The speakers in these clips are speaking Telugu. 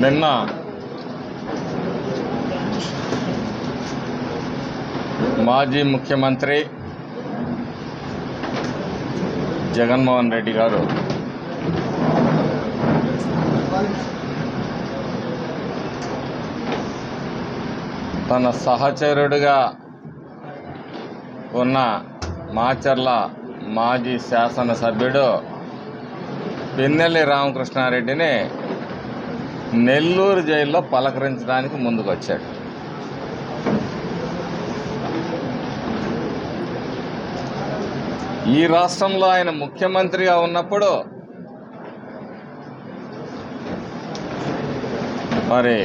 నిన్న మాజీ ముఖ్యమంత్రి జగన్మోహన్ రెడ్డి గారు తన సహచరుడిగా ఉన్న మాచర్ల మాజీ శాసనసభ్యుడు పిన్నెల్లి రామకృష్ణారెడ్డిని నెల్లూరు జైల్లో పలకరించడానికి ముందుకొచ్చాడు. ఈ రాష్ట్రంలో ఆయన ముఖ్యమంత్రిగా ఉన్నప్పుడు మరి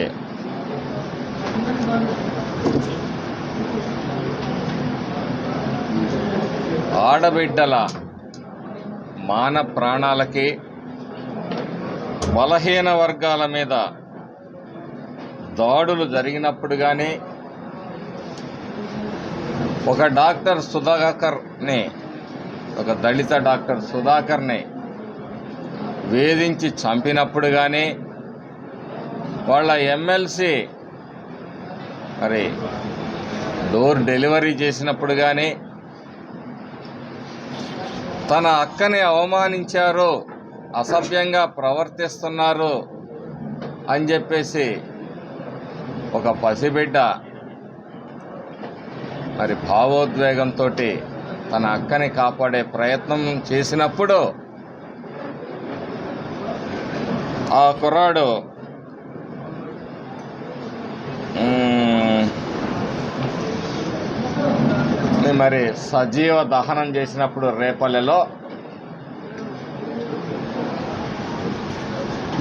ఆడబిడ్డల మాన ప్రాణాలకి, బలహీన వర్గాల మీద దాడులు జరిగినప్పుడు కానీ, ఒక డాక్టర్ సుధాకర్ని, ఒక దళిత డాక్టర్ సుధాకర్ని వేధించి చంపినప్పుడు కానీ, వాళ్ళ ఎమ్మెల్సీ మరి డోర్ డెలివరీ చేసినప్పుడు కానీ, తన అక్కని అవమానించారు, అసభ్యంగా ప్రవర్తిస్తున్నారు అని చెప్పేసి ఒక పసిబిడ్డ మరి భావోద్వేగంతో తన అక్కని కాపాడే ప్రయత్నం చేసినప్పుడు ఆ కుర్రాడు మరి సజీవ దహనం చేసినప్పుడు రేపల్లెలో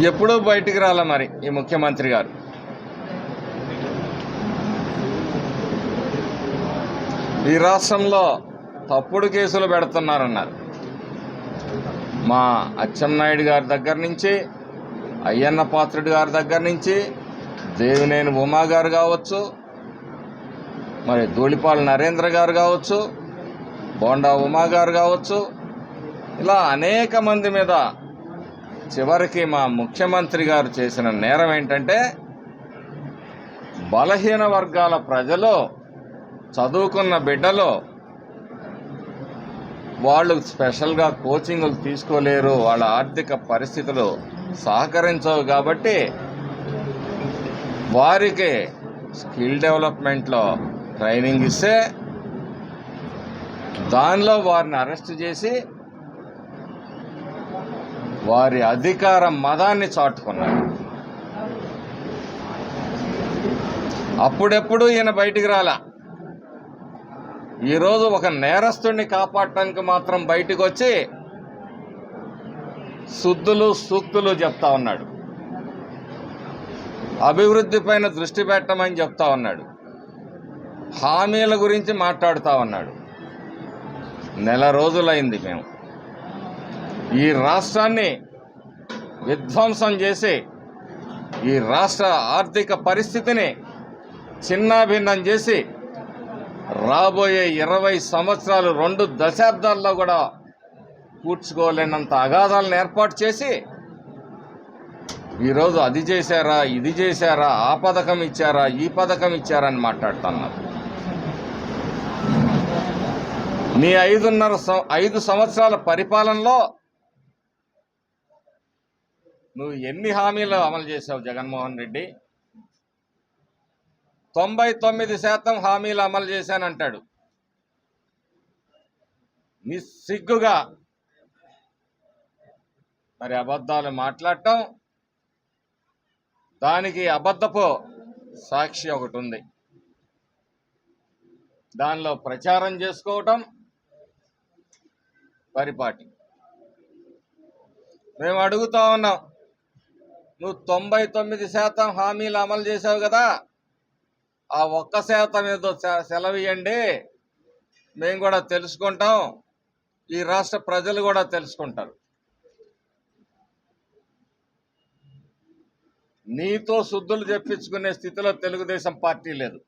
ఎప్పుడూ బయటికి రాలే మరి ఈ ముఖ్యమంత్రి గారు. ఈ రాష్ట్రంలో తప్పుడు కేసులు పెడుతున్నారన్నారు. మా అచ్చెన్నాయుడు గారి దగ్గర నుంచి, అయ్యన్న పాత్రుడు గారి దగ్గర నుంచి, దేవినేని ఉమా గారు కావచ్చు, మరి ధూళిపాల నరేంద్ర గారు కావచ్చు, బోండా ఉమా గారు కావచ్చు, ఇలా అనేక మంది మీద చివరికి మా ముఖ్యమంత్రి గారు చేసిన నేరం ఏంటంటే, బలహీన వర్గాల ప్రజలు, చదువుకున్న బిడ్డలు, వాళ్ళు స్పెషల్గా కోచింగ్లు తీసుకోలేరు, వాళ్ళ ఆర్థిక పరిస్థితులు సహకరించవు కాబట్టి వారికి స్కిల్ డెవలప్మెంట్లో ట్రైనింగ్ ఇస్తే దానిలో వారిని అరెస్ట్ చేసి వారి అధికార మదాన్ని చాటుకున్నారు. అప్పుడెప్పుడు ఈయన బయటికి రాలా. ఈరోజు ఒక నేరస్తుడిని కాపాడటానికి మాత్రం బయటకు వచ్చి శుద్ధులు సూక్తులు చెప్తా ఉన్నాడు, అభివృద్ధి పైన దృష్టి పెట్టమని చెప్తా ఉన్నాడు, హామీల గురించి మాట్లాడుతూ ఉన్నాడు. నెల రోజులైంది మేము ఈ రాష్ట్రాన్ని విధ్వంసం చేసి ఈ రాష్ట్ర ఆర్థిక పరిస్థితిని చిన్నాభిన్నం చేసి రాబోయే 20 సంవత్సరాలు 2 దశాబ్దాల్లో కూడా పూడ్చుకోలేనంత అగాధాలను ఏర్పాటు చేసి ఈరోజు అది చేశారా, ఇది చేశారా, ఆ పథకం ఇచ్చారా, ఈ పథకం ఇచ్చారా అని మాట్లాడుతున్నారు. నీ 5 సంవత్సరాల పరిపాలనలో నువ్వు ఎన్ని హామీలు అమలు చేశావు జగన్మోహన్ రెడ్డి? 99% హామీలు అమలు చేశానంటాడు. నిస్సిగ్గుగా మరి అబద్ధాలు మాట్లాడటం, దానికి అబద్ధపు సాక్షి ఒకటి ఉంది, దానిలో ప్రచారం చేసుకోవటం పరిపాటి. మేము అడుగుతా ఉన్నాం, నువ్వు 99% హామీలు అమలు చేసావు కదా, ఆ 1% ఏదో సెలవు ఇవ్వండి, మేము కూడా తెలుసుకుంటాం, ఈ రాష్ట్ర ప్రజలు కూడా తెలుసుకుంటారు. నీతో శుద్ధులు చెప్పించుకునే స్థితిలో తెలుగుదేశం పార్టీ లేదు.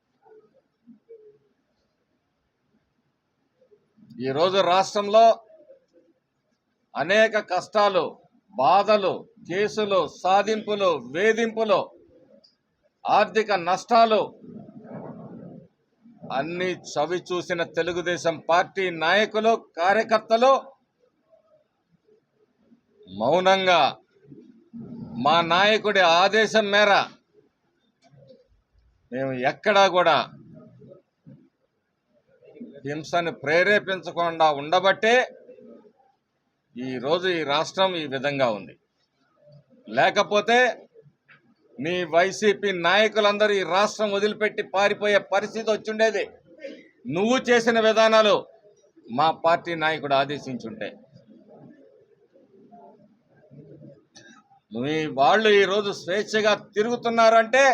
ఈరోజు రాష్ట్రంలో అనేక కష్టాలు, బాధలు, కేసులు, సాధింపులు, వేధింపులు ఆర్థిక నష్టాలు అన్ని చవి చూసిన తెలుగుదేశం పార్టీ నాయకులు, కార్యకర్తలు మౌనంగా మా నాయకుడి ఆదేశం మేర మేము ఎక్కడా కూడా హింసను ప్రేరేపించకుండా ఉండబట్టే ఈరోజు ఈ రాష్ట్రం ఈ విధంగా ఉంది. లేకపోతే మీ వైసీపీ నాయకులందరూ ఈ రాష్ట్రం వదిలిపెట్టి పారిపోయే పరిస్థితి వచ్చిండేది. నువ్వు చేసిన విధానాలు మా పార్టీ నాయకుడు ఆదేశించుంటే. మీ వాళ్ళు ఈరోజు స్వేచ్ఛగా తిరుగుతున్నారంటే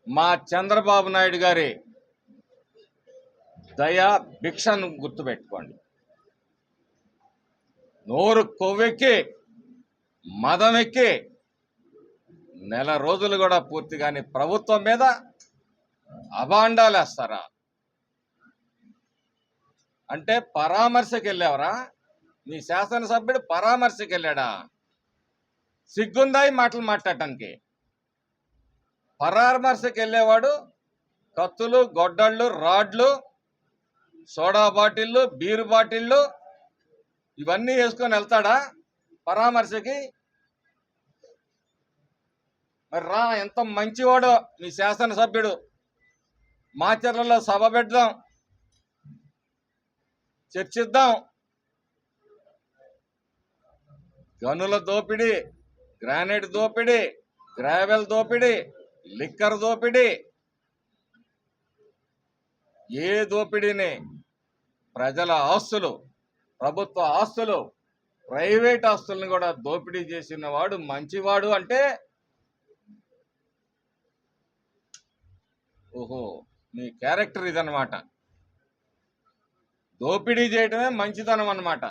మా చంద్రబాబు నాయుడు గారి దయా భిక్షను గుర్తుపెట్టుకోండి. నోరు కొవ్వెక్కి మదమెక్కి నెల రోజులు కూడా పూర్తిగాని ప్రభుత్వం మీద అభాండాలు వేస్తారా? అంటే పరామర్శకు వెళ్ళావరా? మీ శాసనసభ్యుడు పరామర్శకు వెళ్ళాడా? సిగ్గుందా ఈ మాటలు మాట్లాడటానికి? పరామర్శకు వెళ్ళేవాడు కత్తులు, గొడ్డళ్ళు, రాడ్లు, సోడా బాటిళ్ళు, బీరు బాటిళ్ళు ఇవన్నీ వేసుకొని వెళ్తాడా పరామర్శకి? మరి రా, ఎంత మంచివాడో మీ శాసనసభ్యుడు. మాచర్లలో సభ పెడదాం, చర్చిద్దాం. గనుల దోపిడీ, గ్రానైట్ దోపిడీ, గ్రావెల్ దోపిడీ, లిక్కర్ దోపిడీ, ఏ దోపిడీని ప్రజల ఆస్తులు, ప్రభుత్వ ఆస్తులు, ప్రైవేట్ ఆస్తులను కూడా దోపిడీ చేసిన వాడు మంచివాడు అంటే ఓహో మీ క్యారెక్టర్ ఇదన్నమాట. దోపిడీ చేయటమే మంచితనం అన్నమాట.